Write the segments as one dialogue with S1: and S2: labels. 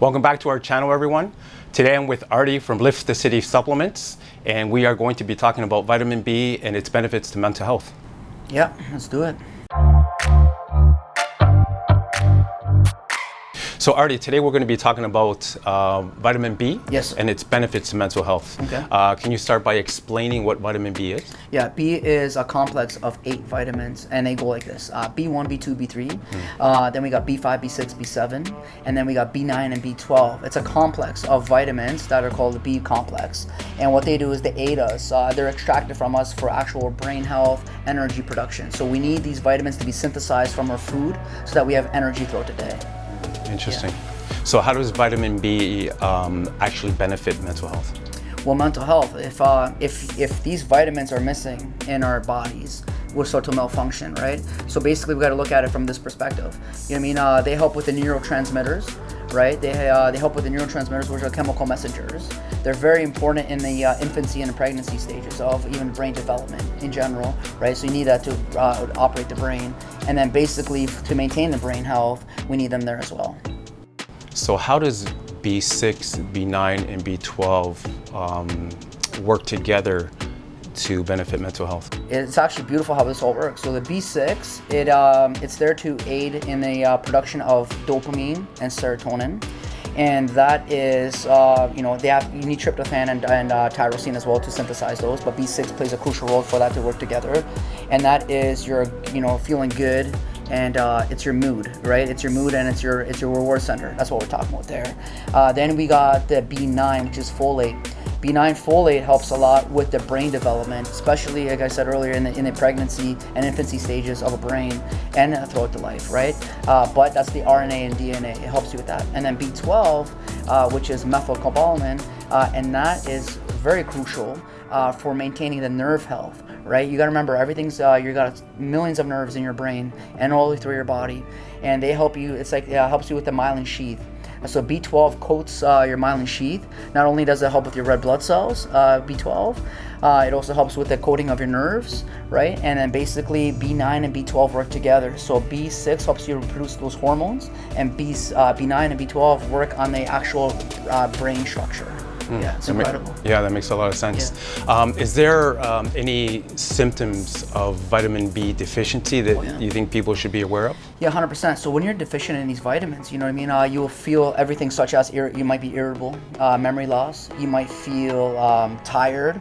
S1: Welcome back to our channel, everyone. Today I'm with Artie from Lift the City Supplements, and we are going to be talking about vitamin B and its benefits to mental health.
S2: Yeah, let's do it.
S1: So Artie, today we're going to be talking about vitamin B
S2: Yes.
S1: and its benefits to mental health.
S2: Okay.
S1: Can you start by explaining what vitamin B is?
S2: Yeah, B is a complex of 8 vitamins, and they go like this: B1, B2, B3. Then we got B5, B6, B7, and then we got B9 and B12. It's a complex of vitamins that are called the B complex. And what they do is they aid us. They're extracted from us for actual brain health, energy production. So we need these vitamins to be synthesized from our food so that we have energy throughout the day.
S1: Interesting. Yeah. So how does vitamin B actually benefit mental health?
S2: Well, mental health, if these vitamins are missing in our bodies, we'll start to malfunction, right? So basically, we got to look at it from this perspective. You know what I mean? They help with the neurotransmitters, right? They help with the neurotransmitters, which are chemical messengers. They're very important in the infancy and the pregnancy stages of even brain development in general, right? So you need that to operate the brain. And then basically, to maintain the brain health, we need them there as well.
S1: So how does B6, B9, and B12 work together to benefit mental health?
S2: It's actually beautiful how this all works. So the B6, it's there to aid in the production of dopamine and serotonin. And that is, you need tryptophan and tyrosine as well to synthesize those, but B6 plays a crucial role for that to work together. And that is your, feeling good, and it's your mood, right? It's your mood and it's your reward center. That's what we're talking about there. Then we got the B9, which is folate. B9 folate helps a lot with the brain development, especially, like I said earlier, in the pregnancy and infancy stages of a brain and throughout the life, right? But that's the RNA and DNA. It helps you with that. And then B12, which is methylcobalamin, and that is very crucial for maintaining the nerve health, right? You got to remember, everything's you got millions of nerves in your brain and all the way through your body, and they help you. It's like helps you with the myelin sheath. So B12 coats your myelin sheath. Not only does it help with your red blood cells, B12, it also helps with the coating of your nerves, right? And then basically B9 and B12 work together. So B6 helps you produce those hormones, and B9 and B12 work on the actual brain structure. Yeah, it's incredible.
S1: Yeah, that makes a lot of sense. Yeah. Is there any symptoms of vitamin B deficiency that you think people should be aware of?
S2: Yeah, 100%. So when you're deficient in these vitamins, you know what I mean? You will feel everything such as you might be irritable, memory loss. You might feel tired,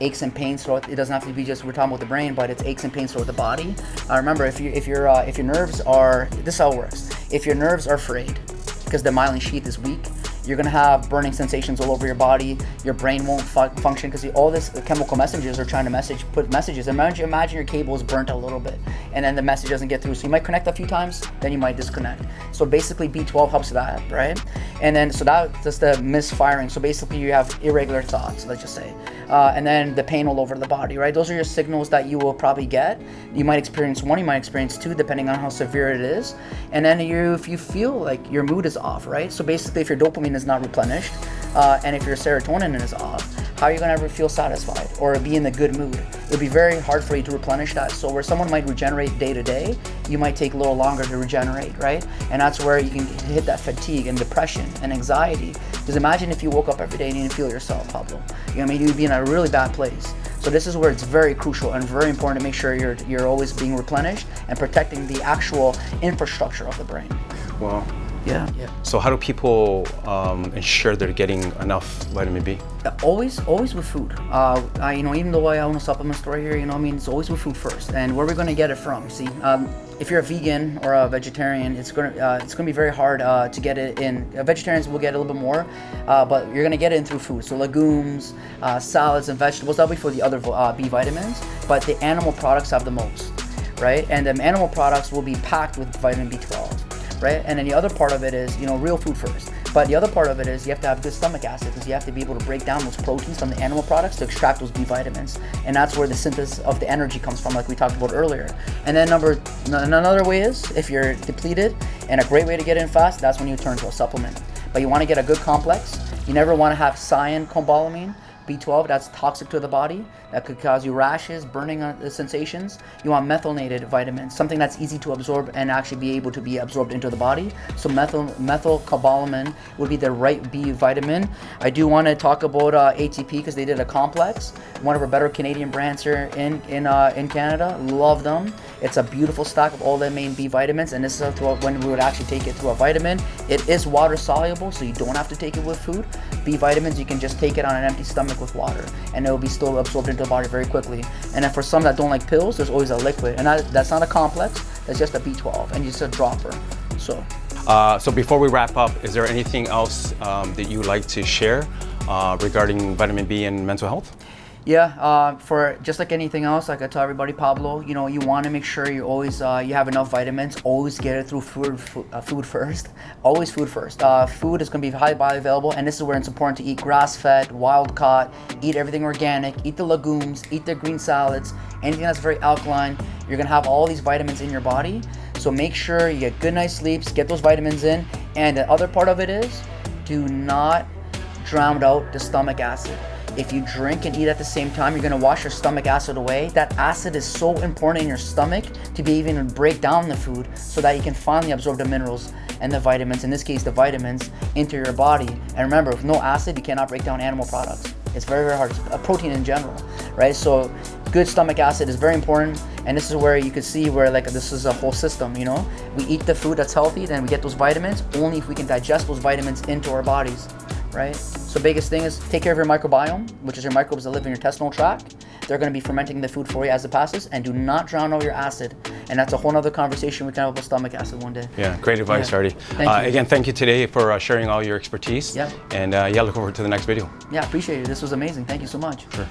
S2: aches and pains throughout. It doesn't have to be just we're talking about the brain, but it's aches and pains throughout the body. Remember, if your nerves are, this is how it works. If your nerves are frayed because the myelin sheath is weak, you're gonna have burning sensations all over your body. Your brain won't function because all this chemical messengers are trying to put messages. Imagine your cable is burnt a little bit, and then the message doesn't get through. So you might connect a few times, then you might disconnect. So basically, B12 helps that, right? And then so that's just the misfiring. So basically, you have irregular thoughts, let's just say, and then the pain all over the body, right? Those are your signals that you will probably get. You might experience one, you might experience two, depending on how severe it is. And then if you feel like your mood is off, right? So basically, if your dopamine is not replenished, and if your serotonin is off, how are you gonna ever feel satisfied or be in the good mood? It'll be very hard for you to replenish that. So where someone might regenerate day to day, you might take a little longer to regenerate, right? And that's where you can hit that fatigue and depression and anxiety. Because imagine if you woke up every day and you didn't feel yourself, Pablo. You know what I mean? You'd be in a really bad place. So this is where it's very crucial and very important to make sure you're always being replenished and protecting the actual infrastructure of the brain.
S1: Wow.
S2: Yeah.
S1: So how do people ensure they're getting enough vitamin B?
S2: Always with food. Even though I own a supplement store here, it's always with food first. And where are we going to get it from? See, if you're a vegan or a vegetarian, it's gonna be very hard to get it in. Vegetarians will get a little bit more, but you're gonna get it in through food. So legumes, salads, and vegetables. That'll be for the other B vitamins. But the animal products have the most, right? And the animal products will be packed with vitamin B12. Right? And then the other part of it is, real food first. But the other part of it is you have to have good stomach acid because you have to be able to break down those proteins from the animal products to extract those B vitamins. And that's where the synthesis of the energy comes from, like we talked about earlier. And then another way is, if you're depleted, and a great way to get in fast, that's when you turn to a supplement. But you want to get a good complex. You never want to have cyanocobalamin, B12, that's toxic to the body. that could cause you rashes, burning sensations. You want methylnated vitamins, something that's easy to absorb and actually be able to be absorbed into the body. So methylcobalamin would be the right B vitamin. I do want to talk about ATP because they did a complex, one of our better Canadian brands here in Canada. Love them. It's a beautiful stack of all the main B vitamins, and this is when we would actually take it through a vitamin. It is water soluble, so you don't have to take it with food. B vitamins, you can just take it on an empty stomach with water, and it will be still absorbed into the body very quickly. And then for some that don't like pills, there's always a liquid, and that's not a complex, that's just a B12, and just a dropper.
S1: So before we wrap up, is there anything else that you would like to share regarding vitamin B and mental health?
S2: Yeah, for just like anything else, like I tell everybody, Pablo, you know, you want to make sure you always you have enough vitamins. Always get it through food first. Always food first. Food is going to be highly bioavailable, and this is where it's important to eat grass-fed, wild-caught, eat everything organic, eat the legumes, eat the green salads, anything that's very alkaline. You're going to have all these vitamins in your body. So make sure you get good night's sleeps, get those vitamins in, and the other part of it is, do not drown out the stomach acid. If you drink and eat at the same time, you're going to wash your stomach acid away. That acid is so important in your stomach to be able to break down the food so that you can finally absorb the minerals and the vitamins, in this case the vitamins, into your body. And remember, with no acid, you cannot break down animal products. It's very, very hard. It's protein in general, right? So good stomach acid is very important, and this is where you can see where like this is a whole system, you know? We eat the food that's healthy, then we get those vitamins only if we can digest those vitamins into our bodies, right? So biggest thing is take care of your microbiome, which is your microbes that live in your intestinal tract. They're going to be fermenting the food for you as it passes, and do not drown out your acid. And that's a whole other conversation we can have about stomach acid one day.
S1: Yeah, great advice,
S2: Yeah.
S1: Artie.
S2: Thank you.
S1: Again, thank you today for sharing all your expertise.
S2: Yeah.
S1: And yeah, look forward to the next video.
S2: Yeah, appreciate it. This was amazing. Thank you so much.
S1: Sure.